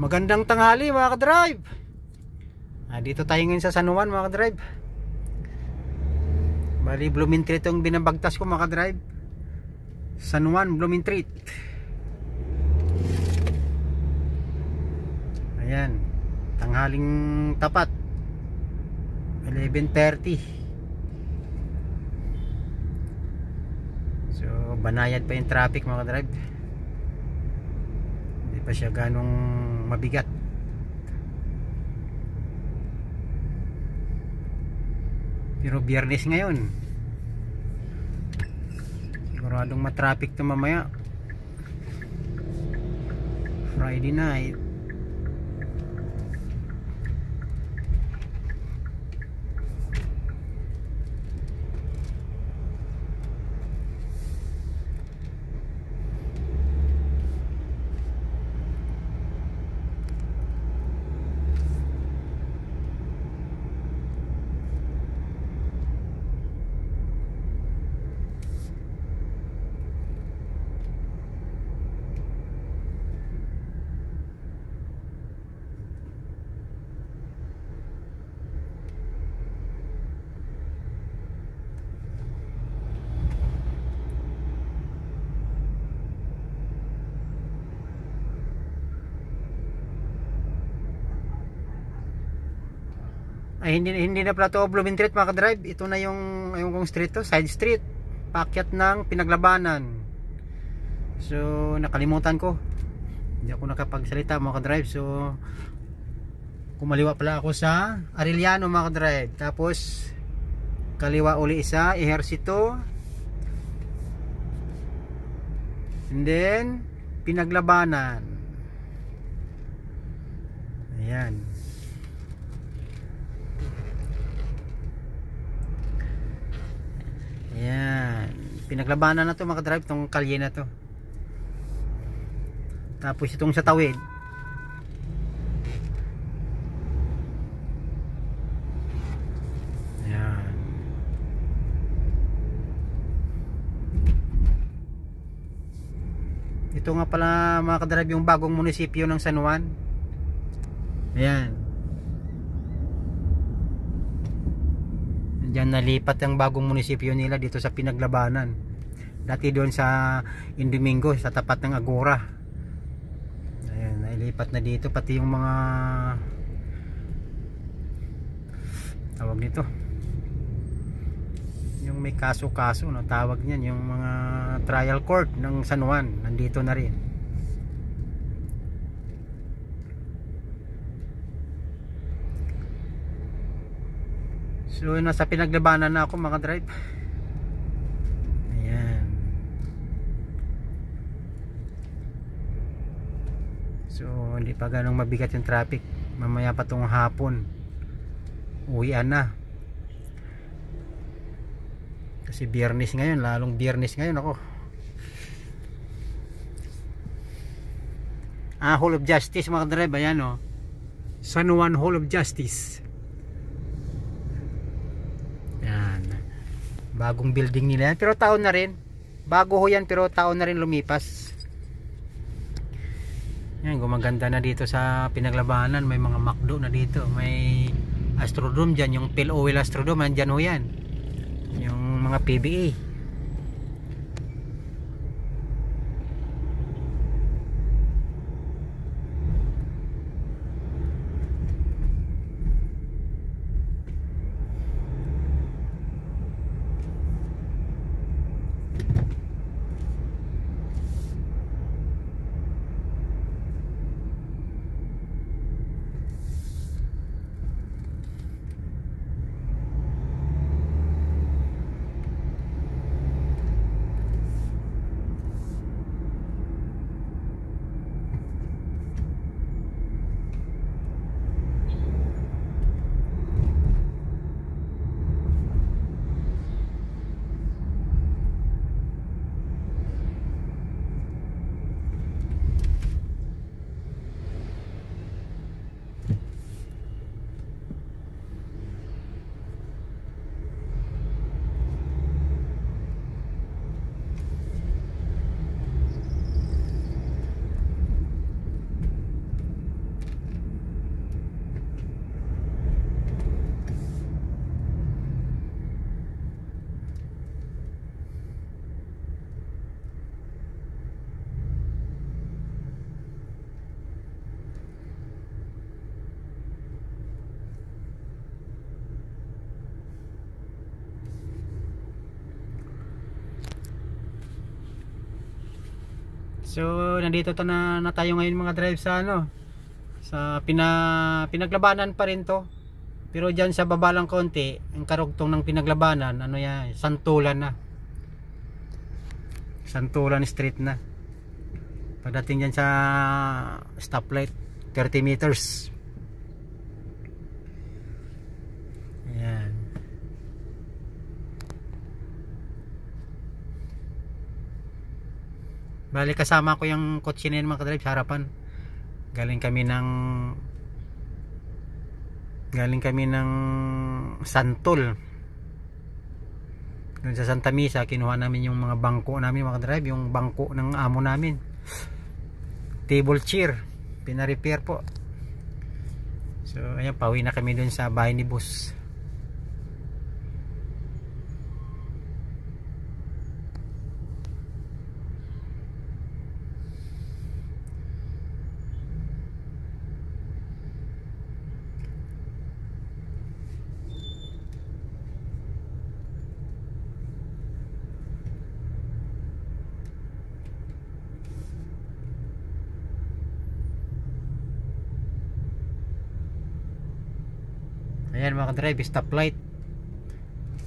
Magandang tanghali mga ka-drive. Dito tayo ngayon sa San Juan mga ka-drive. Bali Blooming Treat yung binabagtas ko mga ka-drive. San Juan Blooming Treat. Ayan, tanghaling tapat 11:30. So banayad pa yung traffic mga ka-drive. Hindi pa siya ganong mabigat. Pero biyernes ngayon, siguradong matraffic to mamaya. Friday night. Ay hindi na pala to Blooming Treat mga ka-drive. Ito na yung kong street to, side street, paakyat ng Pinaglabanan. So nakalimutan ko, hindi ako nakapagsalita mga ka-drive. So kumaliwa pala ako sa Arellano mga ka-drive, tapos kaliwa uli sa Ejercito, and then Pinaglabanan. Ayan. Ayan, Pinaglabanan na to mga ka-drive, tong kalye na to. Tapos itong sa tawid, ayan. Ito nga pala mga ka-drive yung bagong munisipyo ng San Juan. Ayan, diyan nalipat ang bagong munisipyo nila dito sa Pinaglabanan. Dati doon sa Indomingo, sa tapat ng Agora. Ayan, nailipat na dito, pati yung mga tawag nito, yung may kaso-kaso, no, tawag niyan, yung mga trial court ng San Juan, nandito na rin. So nasa Pinaglabanan na ako mga drive. Ayan. So hindi pa ganong mabigat yung traffic. Mamaya pa tong hapon, uwian na. Kasi biyernes ngayon, lalong biyernes ngayon ako. Hall of Justice mga drive. Ayan o, San Juan Hall of Justice. Bagong building nila yan, pero taon na rin. Bago ho yan, pero taon na rin lumipas. Yan, gumaganda na dito sa Pinaglabanan. May mga McDo na dito. May Astrodome dyan, yung PhilOil Astrodome, andyan ho yan. Yung mga PBA. So nandito na tayo ngayon mga drive sa ano, sa pinaglabanan pa rin to. Pero dyan sa baba lang konti, ang karugtong ng pinaglabanan, ano yan, Santulan na. Santulan Street na. Pagdating dyan sa stoplight, 30 meters. Ayan. Bali kasama ko yung kotse na yun mga kadrive sa harapan. Galing kami ng Santol. Doon sa Santa Misa, kinuha namin yung mga bangko namin mga drive, yung bangko ng amo namin. Table chair, pina-repair po. So, ayan, pauwi na kami doon sa bahay ni boss. Ayan mga drive, stoplight.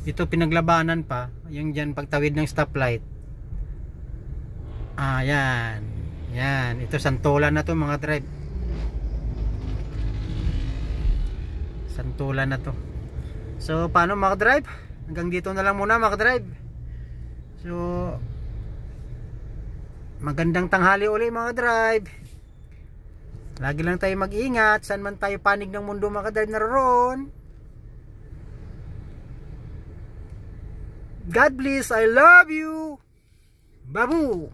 Ito pinaglabanan pa, yung dyan pagtawid ng stoplight. Ayan. Yan, ito Santulan na to mga drive. Santulan na to. So paano mga drive? Hanggang dito na lang muna mga drive. So magandang tanghali uli mga drive. Lagi lang tayo mag-ingat saan man tayo panig ng mundo mga drive naroon. God bless, I love you. Babu.